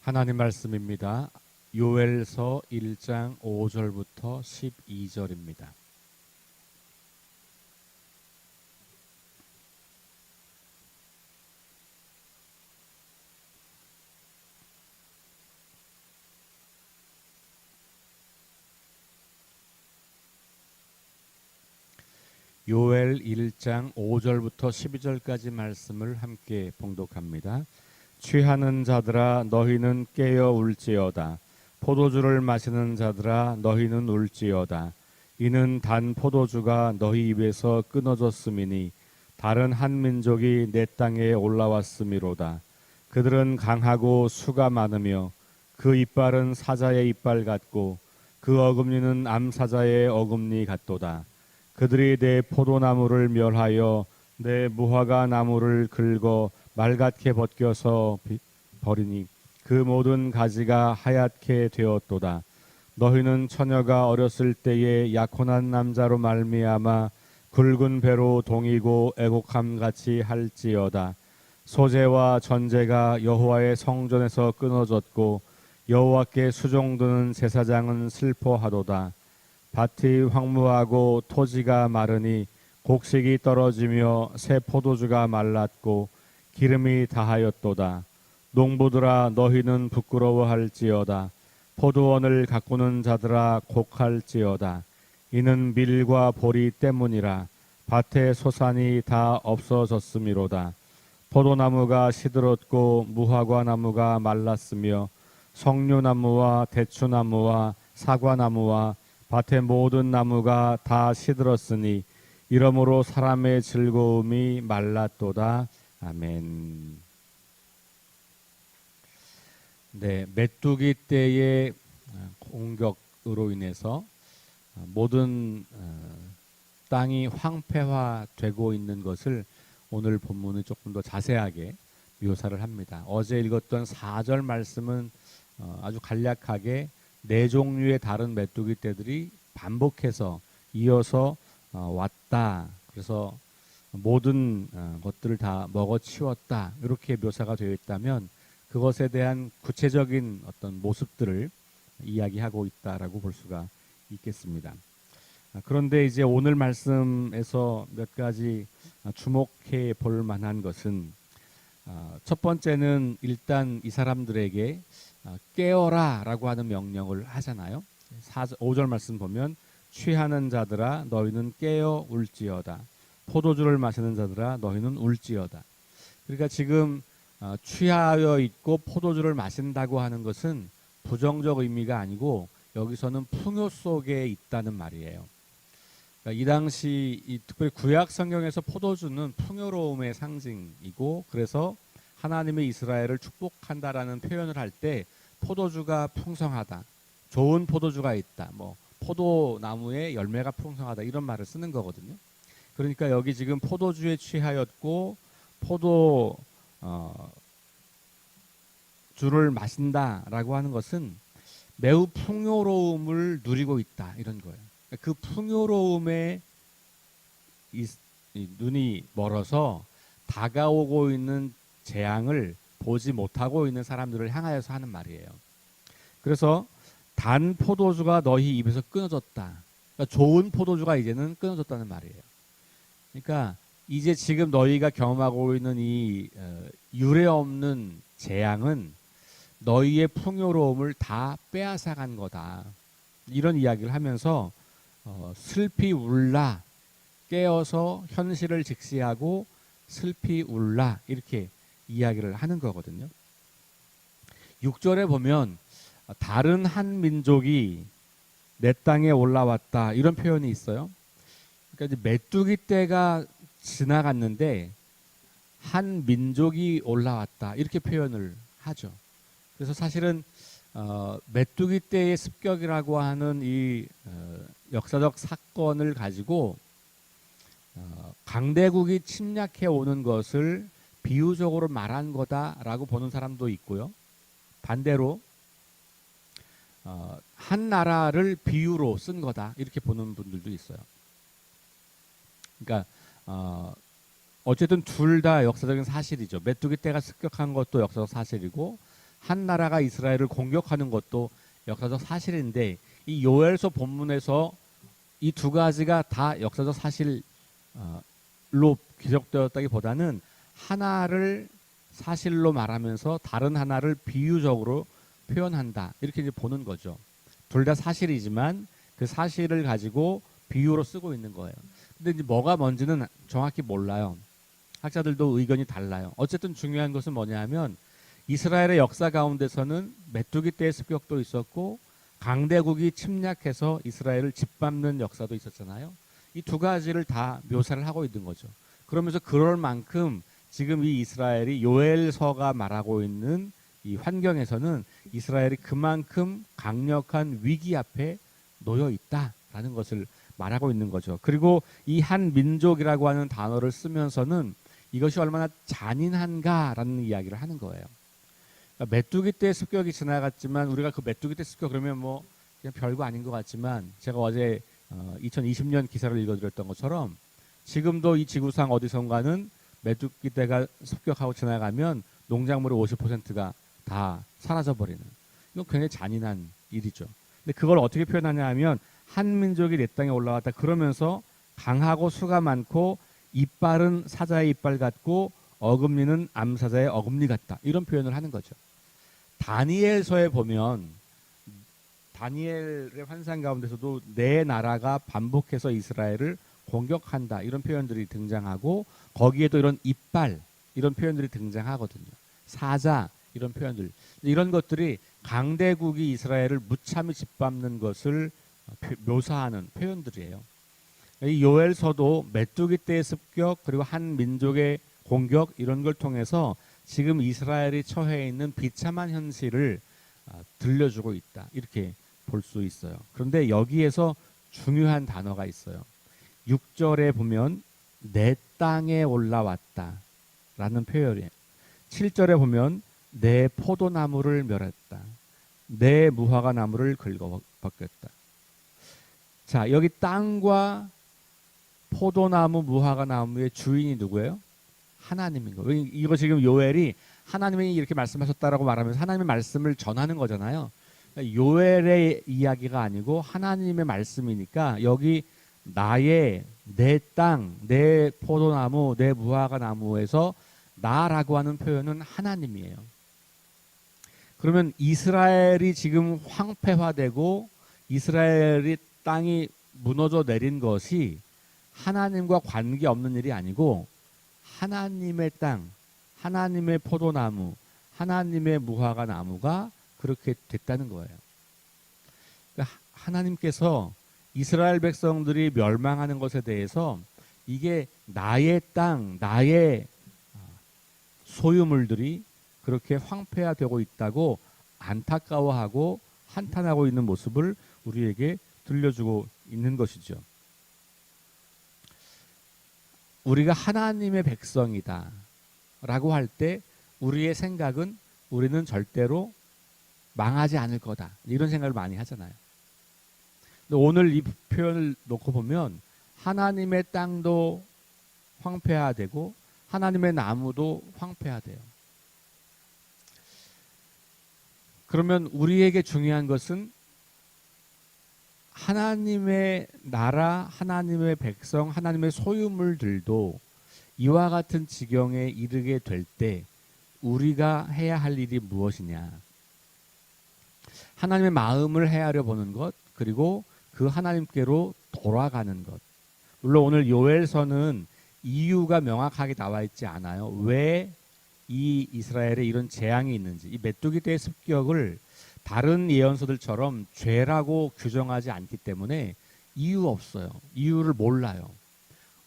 하나님 말씀입니다. 요엘서 1장 5절부터 12절입니다. 요엘 1장 5절부터 12절까지 말씀을 함께 봉독합니다. 취하는 자들아 너희는 깨어 울지어다. 포도주를 마시는 자들아 너희는 울지어다. 이는 단 포도주가 너희 입에서 끊어졌음이니 다른 한 민족이 내 땅에 올라왔음이로다. 그들은 강하고 수가 많으며 그 이빨은 사자의 이빨 같고 그 어금니는 암사자의 어금니 같도다. 그들이 내 포도나무를 멸하여 내 무화과 나무를 긁어 말갛게 벗겨서 버리니 그 모든 가지가 하얗게 되었도다. 너희는 처녀가 어렸을 때에 약혼한 남자로 말미암아 굵은 배로 동이고 애곡함 같이 할지어다. 소재와 전제가 여호와의 성전에서 끊어졌고 여호와께 수종드는 제사장은 슬퍼하도다. 밭이 황무하고 토지가 마르니 곡식이 떨어지며 새 포도주가 말랐고 기름이 다하였도다. 농부들아 너희는 부끄러워할지어다. 포도원을 가꾸는 자들아 곡할지어다. 이는 밀과 보리 때문이라. 밭의 소산이 다 없어졌음이로다. 포도나무가 시들었고 무화과 나무가 말랐으며 석류나무와 대추나무와 사과나무와 밭의 모든 나무가 다 시들었으니 이러므로 사람의 즐거움이 말랐도다. 아멘. 네, 메뚜기 떼의 공격으로 인해서 모든 땅이 황폐화되고 있는 것을 오늘 본문은 조금 더 자세하게 묘사를 합니다. 어제 읽었던 4절 말씀은 아주 간략하게 네 종류의 다른 메뚜기 떼들이 반복해서 이어서 왔다. 그래서 모든 것들을 다 먹어치웠다. 이렇게 묘사가 되어 있다면 그것에 대한 구체적인 어떤 모습들을 이야기하고 있다라고 볼 수가 있겠습니다. 그런데 이제 오늘 말씀에서 몇 가지 주목해 볼 만한 것은 첫 번째는 일단 이 사람들에게 깨어라 라고 하는 명령을 하잖아요. 5절 말씀 보면 취하는 자들아 너희는 깨어 울지어다. 포도주를 마시는 자들아 너희는 울지어다. 그러니까 지금 취하여 있고 포도주를 마신다고 하는 것은 부정적 의미가 아니고 여기서는 풍요 속에 있다는 말이에요. 그러니까 이 당시 특별히 구약 성경에서 포도주는 풍요로움의 상징이고 그래서 하나님의 이스라엘을 축복한다라는 표현을 할 때 포도주가 풍성하다, 좋은 포도주가 있다, 뭐 포도나무의 열매가 풍성하다 이런 말을 쓰는 거거든요. 그러니까 여기 지금 포도주에 취하였고 포도주를 마신다라고 하는 것은 매우 풍요로움을 누리고 있다 이런 거예요. 그 풍요로움에 눈이 멀어서 다가오고 있는 재앙을 보지 못하고 있는 사람들을 향하여서 하는 말이에요. 그래서 단 포도주가 너희 입에서 끊어졌다. 그러니까 좋은 포도주가 이제는 끊어졌다는 말이에요. 그러니까 이제 지금 너희가 경험하고 있는 이 유례 없는 재앙은 너희의 풍요로움을 다 빼앗아간 거다. 이런 이야기를 하면서 슬피 울라, 깨어서 현실을 직시하고 슬피 울라 이렇게 이야기를 하는 거거든요. 6절에 보면 다른 한 민족이 내 땅에 올라왔다 이런 표현이 있어요. 그러니까 이제 메뚜기 떼가 지나갔는데 한 민족이 올라왔다 이렇게 표현을 하죠. 그래서 사실은 메뚜기 떼의 습격이라고 하는 이 역사적 사건을 가지고 강대국이 침략해 오는 것을 비유적으로 말한 거다라고 보는 사람도 있고요. 반대로 한 나라를 비유로 쓴 거다 이렇게 보는 분들도 있어요. 그러니까 어쨌든 둘 다 역사적인 사실이죠. 메뚜기 떼가 습격한 것도 역사적 사실이고 한 나라가 이스라엘을 공격하는 것도 역사적 사실인데 이 요엘서 본문에서 이 두 가지가 다 역사적 사실로 기록되었다기보다는 하나를 사실로 말하면서 다른 하나를 비유적으로 표현한다. 이렇게 이제 보는 거죠. 둘 다 사실이지만 그 사실을 가지고 비유로 쓰고 있는 거예요. 근데 이제 뭐가 뭔지는 정확히 몰라요. 학자들도 의견이 달라요. 어쨌든 중요한 것은 뭐냐면 이스라엘의 역사 가운데서는 메뚜기 때의 습격도 있었고 강대국이 침략해서 이스라엘을 짓밟는 역사도 있었잖아요. 이 두 가지를 다 묘사를 하고 있는 거죠. 그러면서 그럴 만큼 지금 이 이스라엘이 요엘서가 말하고 있는 이 환경에서는 이스라엘이 그만큼 강력한 위기 앞에 놓여 있다라는 것을 말하고 있는 거죠. 그리고 이 한 민족이라고 하는 단어를 쓰면서는 이것이 얼마나 잔인한가라는 이야기를 하는 거예요. 그러니까 메뚜기 때 습격이 지나갔지만 우리가 그 메뚜기 때 습격 그러면 뭐 그냥 별거 아닌 것 같지만 제가 어제 2020년 기사를 읽어드렸던 것처럼 지금도 이 지구상 어디선가는 메뚜기 때가 습격하고 지나가면 농작물의 50%가 다 사라져버리는 이건 굉장히 잔인한 일이죠. 근데 그걸 어떻게 표현하냐 하면 한 민족이 내 땅에 올라왔다 그러면서 강하고 수가 많고 이빨은 사자의 이빨 같고 어금니는 암사자의 어금니 같다 이런 표현을 하는 거죠. 다니엘서에 보면 다니엘의 환상 가운데서도 내 나라가 반복해서 이스라엘을 공격한다 이런 표현들이 등장하고 거기에도 이런 이빨 이런 표현들이 등장하거든요. 사자 이런 표현들 이런 것들이 강대국이 이스라엘을 무참히 짓밟는 것을 묘사하는 표현들이에요. 이 요엘서도 메뚜기 때의 습격 그리고 한 민족의 공격 이런 걸 통해서 지금 이스라엘이 처해 있는 비참한 현실을 들려주고 있다 이렇게 볼 수 있어요. 그런데 여기에서 중요한 단어가 있어요. 6절에 보면 내 땅에 올라왔다 라는 표현이에요. 7절에 보면 내 포도나무를 멸했다. 내 무화과 나무를 긁어벗겼다. 자, 여기 땅과 포도나무, 무화과 나무의 주인이 누구예요? 하나님인 거예요. 이거 지금 요엘이 하나님이 이렇게 말씀하셨다라고 말하면서 하나님의 말씀을 전하는 거잖아요. 요엘의 이야기가 아니고 하나님의 말씀이니까 여기 나의 내 땅, 내 포도나무, 내 무화과 나무에서 나라고 하는 표현은 하나님이에요. 그러면 이스라엘이 지금 황폐화되고 이스라엘이 땅이 무너져 내린 것이 하나님과 관계없는 일이 아니고 하나님의 땅, 하나님의 포도나무, 하나님의 무화과 나무가 그렇게 됐다는 거예요. 그러니까 하나님께서 이스라엘 백성들이 멸망하는 것에 대해서 이게 나의 땅, 나의 소유물들이 그렇게 황폐화되고 있다고 안타까워하고 한탄하고 있는 모습을 우리에게 들려주고 있는 것이죠. 우리가 하나님의 백성이다 라고 할 때 우리의 생각은 우리는 절대로 망하지 않을 거다 이런 생각을 많이 하잖아요. 근데 오늘 이 표현을 놓고 보면 하나님의 땅도 황폐화되고 하나님의 나무도 황폐화돼요. 그러면 우리에게 중요한 것은 하나님의 나라, 하나님의 백성, 하나님의 소유물들도 이와 같은 지경에 이르게 될 때 우리가 해야 할 일이 무엇이냐? 하나님의 마음을 헤아려 보는 것, 그리고 그 하나님께로 돌아가는 것. 물론 오늘 요엘서는 이유가 명확하게 나와 있지 않아요. 왜 이 이스라엘에 이런 재앙이 있는지, 이 메뚜기 때의 습격을 다른 예언서들처럼 죄라고 규정하지 않기 때문에 이유 없어요. 이유를 몰라요.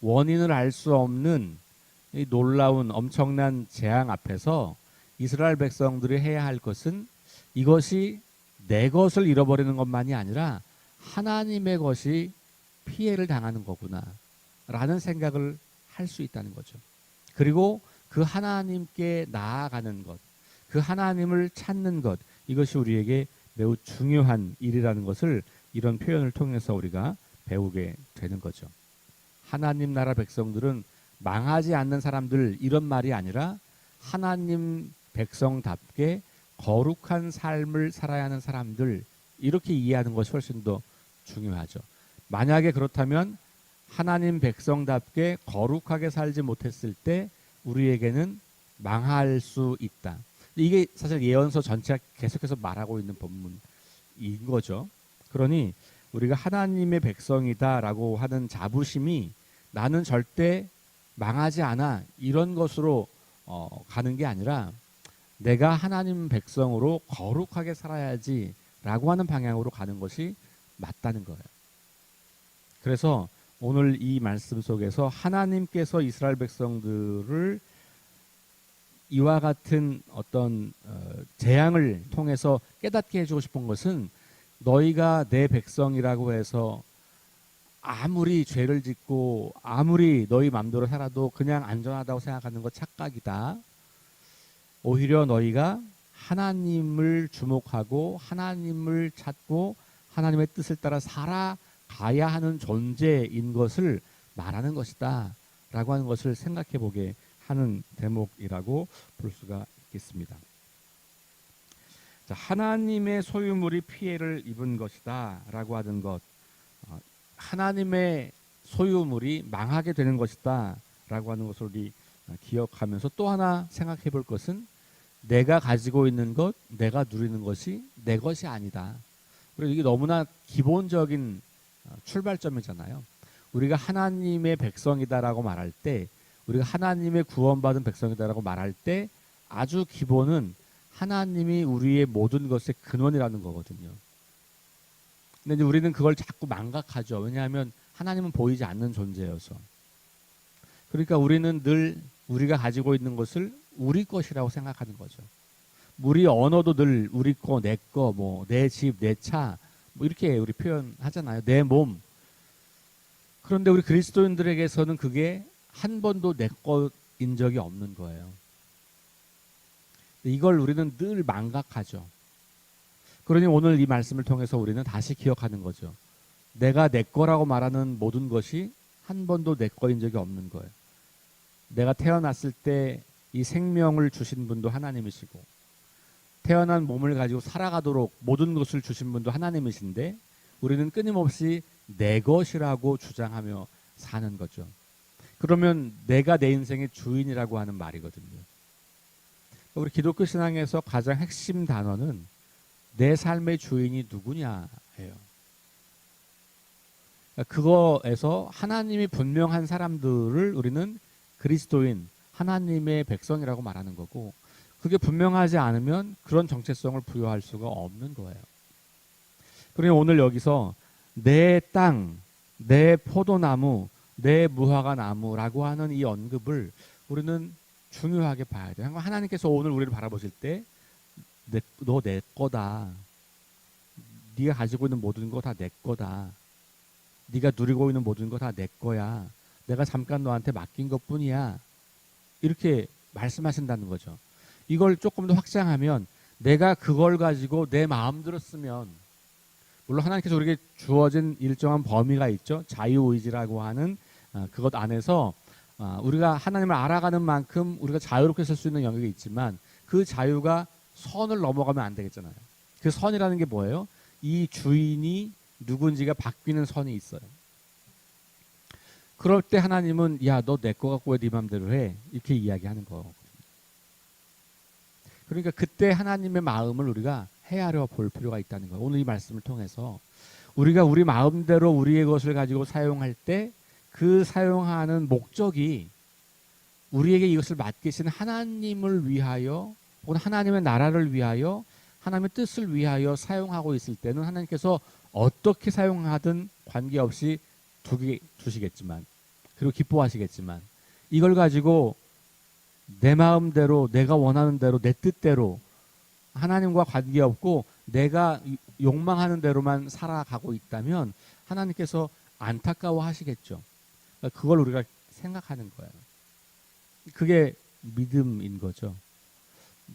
원인을 알 수 없는 이 놀라운 엄청난 재앙 앞에서 이스라엘 백성들이 해야 할 것은 이것이 내 것을 잃어버리는 것만이 아니라 하나님의 것이 피해를 당하는 거구나 라는 생각을 할 수 있다는 거죠. 그리고 그 하나님께 나아가는 것, 그 하나님을 찾는 것, 이것이 우리에게 매우 중요한 일이라는 것을 이런 표현을 통해서 우리가 배우게 되는 거죠. 하나님 나라 백성들은 망하지 않는 사람들 이런 말이 아니라 하나님 백성답게 거룩한 삶을 살아야 하는 사람들, 이렇게 이해하는 것이 훨씬 더 중요하죠. 만약에 그렇다면 하나님 백성답게 거룩하게 살지 못했을 때 우리에게는 망할 수 있다. 이게 사실 예언서 전체가 계속해서 말하고 있는 본문인 거죠. 그러니 우리가 하나님의 백성이다라고 하는 자부심이 나는 절대 망하지 않아, 이런 것으로 가는 게 아니라 내가 하나님 백성으로 거룩하게 살아야지라고 하는 방향으로 가는 것이 맞다는 거예요. 그래서 오늘 이 말씀 속에서 하나님께서 이스라엘 백성들을 이와 같은 어떤 재앙을 통해서 깨닫게 해주고 싶은 것은, 너희가 내 백성이라고 해서 아무리 죄를 짓고 아무리 너희 맘대로 살아도 그냥 안전하다고 생각하는 거 착각이다. 오히려 너희가 하나님을 주목하고 하나님을 찾고 하나님의 뜻을 따라 살아가야 하는 존재인 것을 말하는 것이다 라고 하는 것을 생각해 보게 하는 대목이라고 볼 수가 있겠습니다. 자, 하나님의 소유물이 피해를 입은 것이다 라고 하는 것, 하나님의 소유물이 망하게 되는 것이다 라고 하는 것을 우리 기억하면서 또 하나 생각해 볼 것은, 내가 가지고 있는 것, 내가 누리는 것이 내 것이 아니다. 그리고 이게 너무나 기본적인 출발점이잖아요. 우리가 하나님의 백성이다라고 말할 때, 우리가 하나님의 구원받은 백성이다라고 말할 때 아주 기본은 하나님이 우리의 모든 것의 근원이라는 거거든요. 근데 이제 우리는 그걸 자꾸 망각하죠. 왜냐하면 하나님은 보이지 않는 존재여서. 그러니까 우리는 늘 우리가 가지고 있는 것을 우리 것이라고 생각하는 거죠. 우리 언어도 늘 우리 거, 내 거, 뭐 내 집, 내 차, 뭐 이렇게 우리 표현하잖아요. 내 몸. 그런데 우리 그리스도인들에게서는 그게 한 번도 내 것인 적이 없는 거예요. 이걸 우리는 늘 망각하죠. 그러니 오늘 이 말씀을 통해서 우리는 다시 기억하는 거죠. 내가 내 거라고 말하는 모든 것이 한 번도 내 거인 적이 없는 거예요. 내가 태어났을 때 이 생명을 주신 분도 하나님이시고, 태어난 몸을 가지고 살아가도록 모든 것을 주신 분도 하나님이신데, 우리는 끊임없이 내 것이라고 주장하며 사는 거죠. 그러면 내가 내 인생의 주인이라고 하는 말이거든요. 우리 기독교 신앙에서 가장 핵심 단어는 내 삶의 주인이 누구냐예요. 그거에서 하나님이 분명한 사람들을 우리는 그리스도인, 하나님의 백성이라고 말하는 거고, 그게 분명하지 않으면 그런 정체성을 부여할 수가 없는 거예요. 그러니 오늘 여기서 내 땅, 내 포도나무, 내 무화과 나무라고 하는 이 언급을 우리는 중요하게 봐야 돼요. 하나님께서 오늘 우리를 바라보실 때 너 내 거다. 네가 가지고 있는 모든 거 다 내 거다. 네가 누리고 있는 모든 거 다 내 거야. 내가 잠깐 너한테 맡긴 것뿐이야. 이렇게 말씀하신다는 거죠. 이걸 조금 더 확장하면, 내가 그걸 가지고 내 마음대로 쓰면, 물론 하나님께서 우리에게 주어진 일정한 범위가 있죠. 자유의지라고 하는 그것 안에서 우리가 하나님을 알아가는 만큼 우리가 자유롭게 쓸 수 있는 영역이 있지만, 그 자유가 선을 넘어가면 안 되겠잖아요. 그 선이라는 게 뭐예요? 이 주인이 누군지가 바뀌는 선이 있어요. 그럴 때 하나님은 야, 너 내 거 갖고 왜 네 맘대로 해? 이렇게 이야기하는 거거든요. 그러니까 그때 하나님의 마음을 우리가 헤아려 볼 필요가 있다는 거예요. 오늘 이 말씀을 통해서 우리가 우리 마음대로 우리의 것을 가지고 사용할 때 그 사용하는 목적이 우리에게 이것을 맡기신 하나님을 위하여, 혹은 하나님의 나라를 위하여, 하나님의 뜻을 위하여 사용하고 있을 때는 하나님께서 어떻게 사용하든 관계없이 주시겠지만, 그리고 기뻐하시겠지만, 이걸 가지고 내 마음대로, 내가 원하는 대로, 내 뜻대로 하나님과 관계없고 내가 욕망하는 대로만 살아가고 있다면 하나님께서 안타까워하시겠죠. 그걸 우리가 생각하는 거예요. 그게 믿음인 거죠.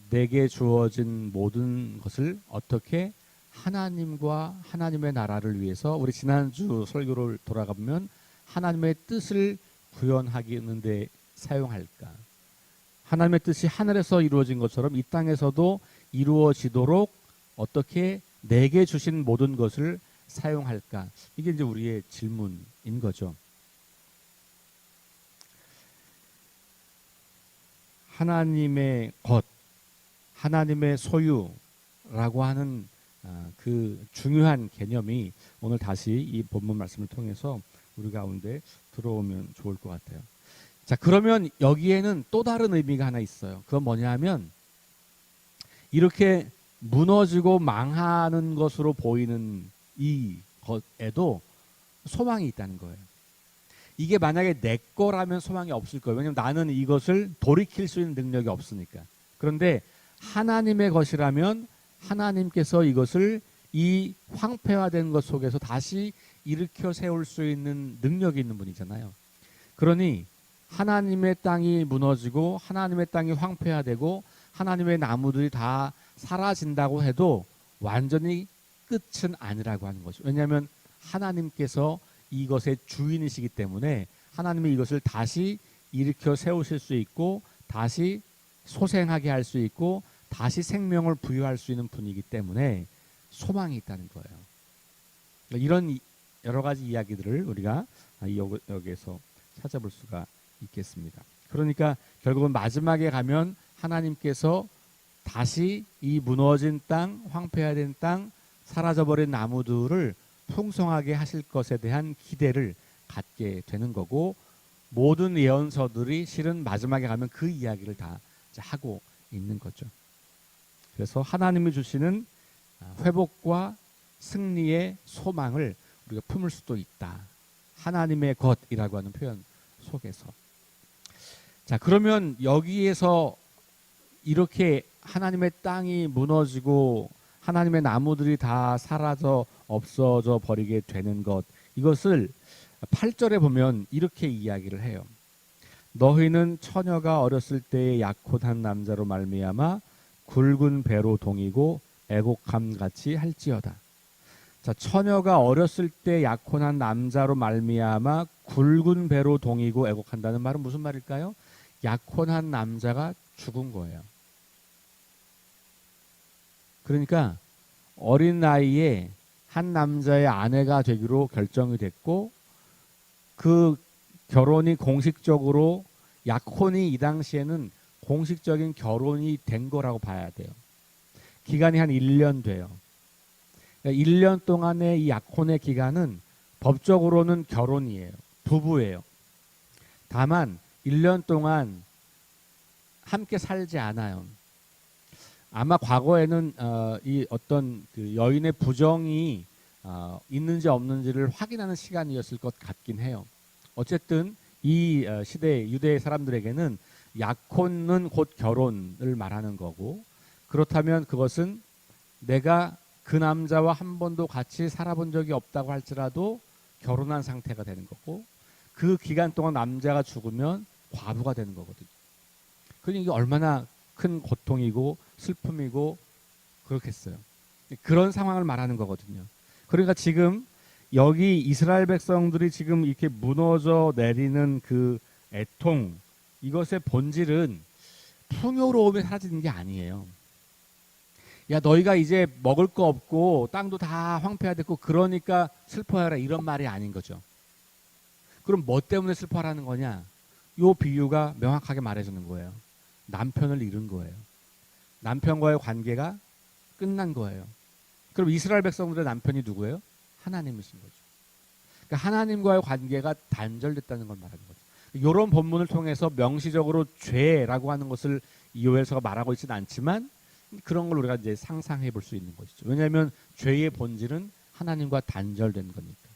내게 주어진 모든 것을 어떻게 하나님과 하나님의 나라를 위해서, 우리 지난주 설교를 돌아가보면 하나님의 뜻을 구현하기는 데 사용할까. 하나님의 뜻이 하늘에서 이루어진 것처럼 이 땅에서도 이루어지도록 어떻게 내게 주신 모든 것을 사용할까? 이게 이제 우리의 질문인 거죠. 하나님의 것, 하나님의 소유라고 하는 그 중요한 개념이 오늘 다시 이 본문 말씀을 통해서 우리 가운데 들어오면 좋을 것 같아요. 자, 그러면 여기에는 또 다른 의미가 하나 있어요. 그건 뭐냐 하면 이렇게 무너지고 망하는 것으로 보이는 이 것에도 소망이 있다는 거예요. 이게 만약에 내 거라면 소망이 없을 거예요. 왜냐하면 나는 이것을 돌이킬 수 있는 능력이 없으니까. 그런데 하나님의 것이라면 하나님께서 이것을 이 황폐화된 것 속에서 다시 일으켜 세울 수 있는 능력이 있는 분이잖아요. 그러니 하나님의 땅이 무너지고 하나님의 땅이 황폐화되고 하나님의 나무들이 다 사라진다고 해도 완전히 끝은 아니라고 하는 거죠. 왜냐하면 하나님께서 이것의 주인이시기 때문에 하나님이 이것을 다시 일으켜 세우실 수 있고 다시 소생하게 할 수 있고 다시 생명을 부여할 수 있는 분이기 때문에 소망이 있다는 거예요. 이런 여러 가지 이야기들을 우리가 여기에서 찾아볼 수가 있겠습니다. 그러니까 결국은 마지막에 가면 하나님께서 다시 이 무너진 땅, 황폐화된 땅, 사라져버린 나무들을 풍성하게 하실 것에 대한 기대를 갖게 되는 거고, 모든 예언서들이 실은 마지막에 가면 그 이야기를 다 하고 있는 거죠. 그래서 하나님이 주시는 회복과 승리의 소망을 우리가 품을 수도 있다. 하나님의 것이라고 하는 표현 속에서. 자, 그러면 여기에서 이렇게 하나님의 땅이 무너지고 하나님의 나무들이 다 사라져 없어져 버리게 되는 것, 이것을 8절에 보면 이렇게 이야기를 해요. 너희는 처녀가 어렸을 때에 약혼한 남자로 말미암아 굵은 배로 동이고 애곡함 같이 할지어다. 자, 처녀가 어렸을 때 약혼한 남자로 말미암아 굵은 배로 동이고 애곡한다는 말은 무슨 말일까요? 약혼한 남자가 죽은 거예요. 그러니까 어린 나이에 한 남자의 아내가 되기로 결정이 됐고, 그 결혼이 공식적으로, 약혼이 이 당시에는 공식적인 결혼이 된 거라고 봐야 돼요. 기간이 한 1년 돼요. 그러니까 1년 동안의 이 약혼의 기간은 법적으로는 결혼이에요. 부부예요. 다만 1년 동안 함께 살지 않아요. 아마 과거에는 이 어떤 그 여인의 부정이 있는지 없는지를 확인하는 시간이었을 것 같긴 해요. 어쨌든 이 시대 유대 사람들에게는 약혼은 곧 결혼을 말하는 거고, 그렇다면 그것은 내가 그 남자와 한 번도 같이 살아본 적이 없다고 할지라도 결혼한 상태가 되는 거고, 그 기간 동안 남자가 죽으면 과부가 되는 거거든요. 그러니까 이게 얼마나 큰 고통이고 슬픔이고 그렇겠어요. 그런 상황을 말하는 거거든요. 그러니까 지금 여기 이스라엘 백성들이 지금 이렇게 무너져 내리는 그 애통, 이것의 본질은 풍요로움이 사라지는 게 아니에요. 야, 너희가 이제 먹을 거 없고 땅도 다 황폐화됐고 그러니까 슬퍼해라, 이런 말이 아닌 거죠. 그럼 뭐 때문에 슬퍼하라는 거냐? 요 비유가 명확하게 말해주는 거예요. 남편을 잃은 거예요. 남편과의 관계가 끝난 거예요. 그럼 이스라엘 백성들의 남편이 누구예요? 하나님이신 거죠. 그러니까 하나님과의 관계가 단절됐다는 걸 말하는 거죠. 이런 본문을 통해서 명시적으로 죄라고 하는 것을 요엘서가 말하고 있지는 않지만 그런 걸 우리가 이제 상상해 볼 수 있는 것이죠. 왜냐하면 죄의 본질은 하나님과 단절된 거니까.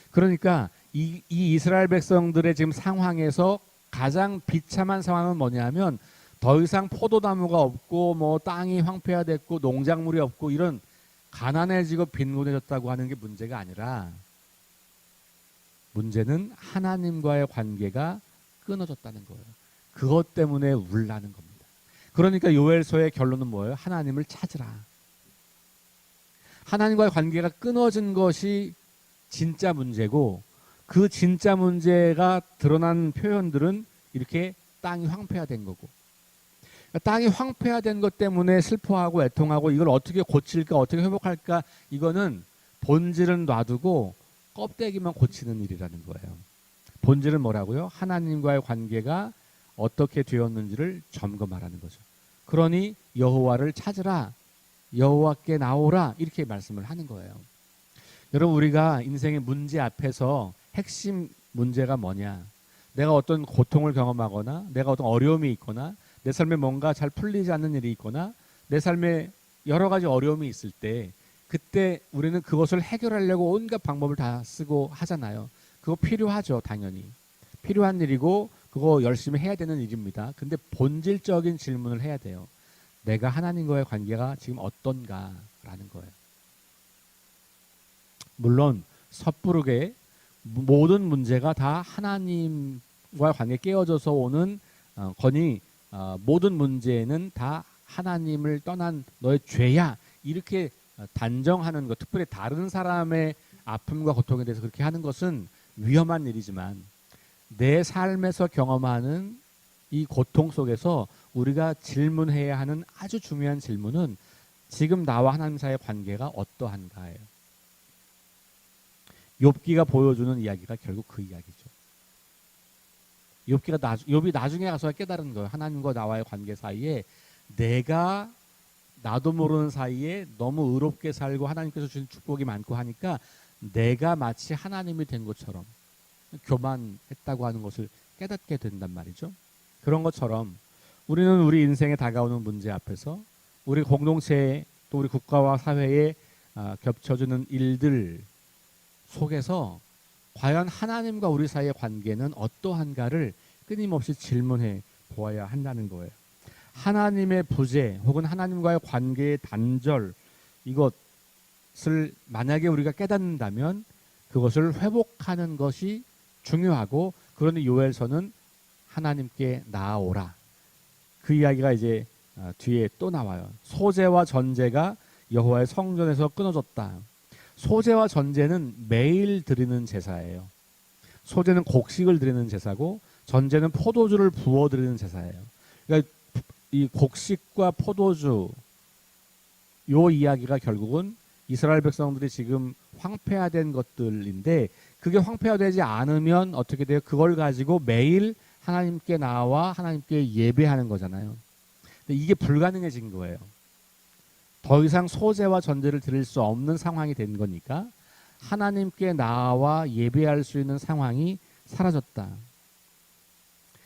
그러니까 이 이스라엘 백성들의 지금 상황에서 가장 비참한 상황은 뭐냐면, 더 이상 포도나무가 없고 뭐 땅이 황폐화됐고 농작물이 없고 이런 가난해지고 빈곤해졌다고 하는 게 문제가 아니라, 문제는 하나님과의 관계가 끊어졌다는 거예요. 그것 때문에 울라는 겁니다. 그러니까 요엘서의 결론은 뭐예요? 하나님을 찾으라. 하나님과의 관계가 끊어진 것이 진짜 문제고, 그 진짜 문제가 드러난 표현들은 이렇게 땅이 황폐화된 거고, 그러니까 땅이 황폐화된 것 때문에 슬퍼하고 애통하고 이걸 어떻게 고칠까 어떻게 회복할까 이거는 본질은 놔두고 껍데기만 고치는 일이라는 거예요. 본질은 뭐라고요? 하나님과의 관계가 어떻게 되었는지를 점검하라는 거죠. 그러니 여호와를 찾으라, 여호와께 나오라 이렇게 말씀을 하는 거예요. 여러분 우리가 인생의 문제 앞에서 핵심 문제가 뭐냐? 내가 어떤 고통을 경험하거나 내가 어떤 어려움이 있거나 내 삶에 뭔가 잘 풀리지 않는 일이 있거나 내 삶에 여러 가지 어려움이 있을 때 그때 우리는 그것을 해결하려고 온갖 방법을 다 쓰고 하잖아요. 그거 필요하죠, 당연히. 필요한 일이고 그거 열심히 해야 되는 일입니다. 근데 본질적인 질문을 해야 돼요. 내가 하나님과의 관계가 지금 어떤가라는 거예요. 물론 섣부르게 모든 문제가 다 하나님과 관계 깨어져서 오는 거니 모든 문제는 다 하나님을 떠난 너의 죄야 이렇게 단정하는 것, 특별히 다른 사람의 아픔과 고통에 대해서 그렇게 하는 것은 위험한 일이지만 내 삶에서 경험하는 이 고통 속에서 우리가 질문해야 하는 아주 중요한 질문은 지금 나와 하나님 사이의 관계가 어떠한가예요. 욥기가 보여주는 이야기가 결국 그 이야기죠. 욥이 나중에 가서 깨달은 거예요. 하나님과 나와의 관계 사이에 내가 나도 모르는 사이에 너무 의롭게 살고 하나님께서 주신 축복이 많고 하니까 내가 마치 하나님이 된 것처럼 교만했다고 하는 것을 깨닫게 된단 말이죠. 그런 것처럼 우리는 우리 인생에 다가오는 문제 앞에서 우리 공동체에 또 우리 국가와 사회에 겹쳐지는 일들 속에서 과연 하나님과 우리 사이의 관계는 어떠한가를 끊임없이 질문해 보아야 한다는 거예요. 하나님의 부재 혹은 하나님과의 관계의 단절 이것을 만약에 우리가 깨닫는다면 그것을 회복하는 것이 중요하고 그러니 요엘서는 하나님께 나아오라. 그 이야기가 이제 뒤에 또 나와요. 소제와 전제가 여호와의 성전에서 끊어졌다. 소제와 전제는 매일 드리는 제사예요. 소제는 곡식을 드리는 제사고 전제는 포도주를 부어 드리는 제사예요. 그러니까 이 곡식과 포도주 요 이야기가 결국은 이스라엘 백성들이 지금 황폐화된 것들인데 그게 황폐화되지 않으면 어떻게 돼요? 그걸 가지고 매일 하나님께 나와 하나님께 예배하는 거잖아요. 근데 이게 불가능해진 거예요. 더 이상 소제와 전제를 드릴 수 없는 상황이 된 거니까 하나님께 나와 예배할 수 있는 상황이 사라졌다.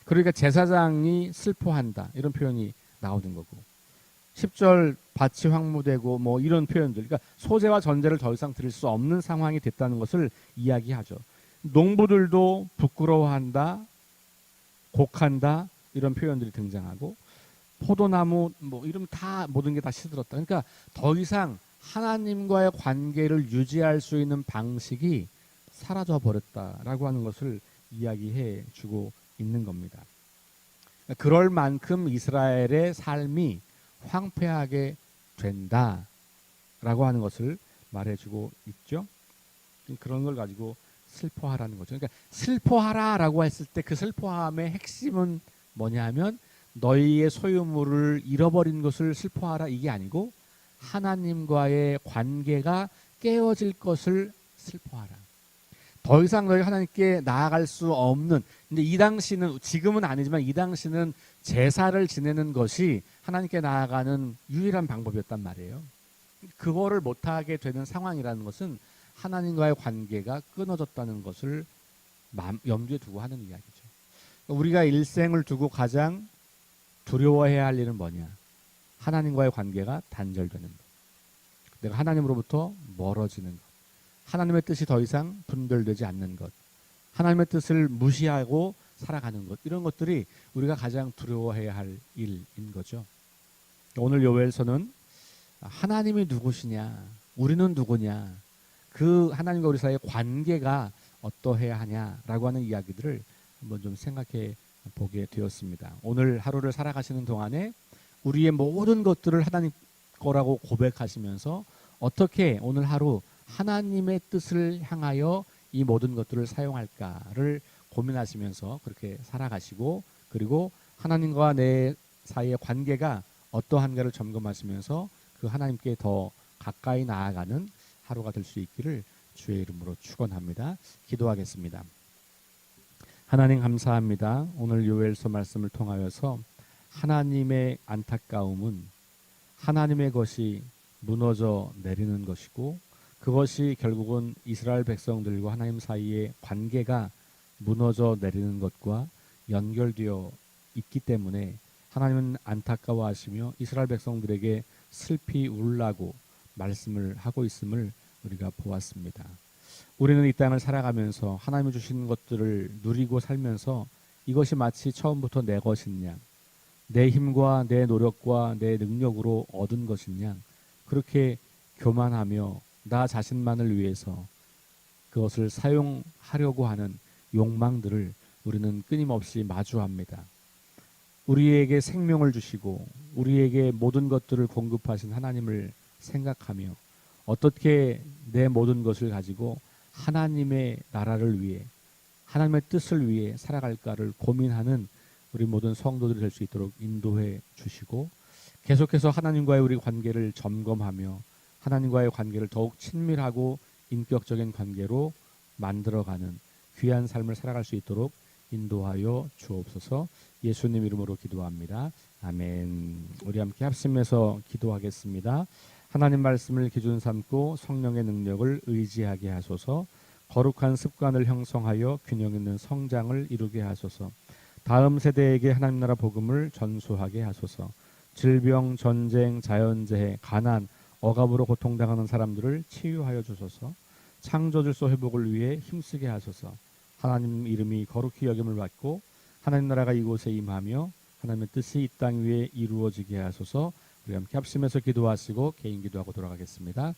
그러니까 제사장이 슬퍼한다 이런 표현이 나오는 거고 10절 밭이 황무되고 뭐 이런 표현들 그러니까 소제와 전제를 더 이상 드릴 수 없는 상황이 됐다는 것을 이야기하죠. 농부들도 부끄러워한다 곡한다 이런 표현들이 등장하고 포도나무 뭐 이름 다 모든 게 다 시들었다. 그러니까 더 이상 하나님과의 관계를 유지할 수 있는 방식이 사라져 버렸다라고 하는 것을 이야기해 주고 있는 겁니다. 그럴 만큼 이스라엘의 삶이 황폐하게 된다라고 하는 것을 말해주고 있죠. 그런 걸 가지고 슬퍼하라는 거죠. 그러니까 슬퍼하라라고 했을 때 그 슬퍼함의 핵심은 뭐냐면 너희의 소유물을 잃어버린 것을 슬퍼하라 이게 아니고 하나님과의 관계가 깨어질 것을 슬퍼하라. 더 이상 너희가 하나님께 나아갈 수 없는 근데 이 당시는 지금은 아니지만 이 당시는 제사를 지내는 것이 하나님께 나아가는 유일한 방법이었단 말이에요. 그거를 못하게 되는 상황이라는 것은 하나님과의 관계가 끊어졌다는 것을 염두에 두고 하는 이야기죠. 우리가 일생을 두고 가장 두려워해야 할 일은 뭐냐? 하나님과의 관계가 단절되는 것. 내가 하나님으로부터 멀어지는 것. 하나님의 뜻이 더 이상 분별되지 않는 것. 하나님의 뜻을 무시하고 살아가는 것. 이런 것들이 우리가 가장 두려워해야 할 일인 거죠. 오늘 요엘서는 하나님이 누구시냐? 우리는 누구냐? 그 하나님과 우리 사이의 관계가 어떠해야 하냐라고 하는 이야기들을 한번 좀 생각해 보게 되었습니다. 오늘 하루를 살아가시는 동안에 우리의 모든 것들을 하나님 거라고 고백하시면서 어떻게 오늘 하루 하나님의 뜻을 향하여 이 모든 것들을 사용할까를 고민하시면서 그렇게 살아가시고 그리고 하나님과 내 사이의 관계가 어떠한가를 점검하시면서 그 하나님께 더 가까이 나아가는 하루가 될 수 있기를 주의 이름으로 축원합니다. 기도하겠습니다. 하나님 감사합니다. 오늘 요엘서 말씀을 통하여서 하나님의 안타까움은 하나님의 것이 무너져 내리는 것이고 그것이 결국은 이스라엘 백성들과 하나님 사이의 관계가 무너져 내리는 것과 연결되어 있기 때문에 하나님은 안타까워하시며 이스라엘 백성들에게 슬피 울라고 말씀을 하고 있음을 우리가 보았습니다. 우리는 이 땅을 살아가면서 하나님이 주신 것들을 누리고 살면서 이것이 마치 처음부터 내 것이냐, 내 힘과 내 노력과 내 능력으로 얻은 것이냐, 그렇게 교만하며 나 자신만을 위해서 그것을 사용하려고 하는 욕망들을 우리는 끊임없이 마주합니다. 우리에게 생명을 주시고 우리에게 모든 것들을 공급하신 하나님을 생각하며 어떻게 내 모든 것을 가지고 하나님의 나라를 위해 하나님의 뜻을 위해 살아갈까를 고민하는 우리 모든 성도들이 될 수 있도록 인도해 주시고 계속해서 하나님과의 우리 관계를 점검하며 하나님과의 관계를 더욱 친밀하고 인격적인 관계로 만들어가는 귀한 삶을 살아갈 수 있도록 인도하여 주옵소서. 예수님 이름으로 기도합니다. 아멘. 우리 함께 합심해서 기도하겠습니다. 하나님 말씀을 기준 삼고 성령의 능력을 의지하게 하소서. 거룩한 습관을 형성하여 균형 있는 성장을 이루게 하소서. 다음 세대에게 하나님 나라 복음을 전수하게 하소서. 질병, 전쟁, 자연재해, 가난, 억압으로 고통당하는 사람들을 치유하여 주소서. 창조질서 회복을 위해 힘쓰게 하소서. 하나님 이름이 거룩히 여김을 받고 하나님 나라가 이곳에 임하며 하나님의 뜻이 이 땅 위에 이루어지게 하소서. 우리 함께 합심해서 기도하시고 개인 기도하고 돌아가겠습니다.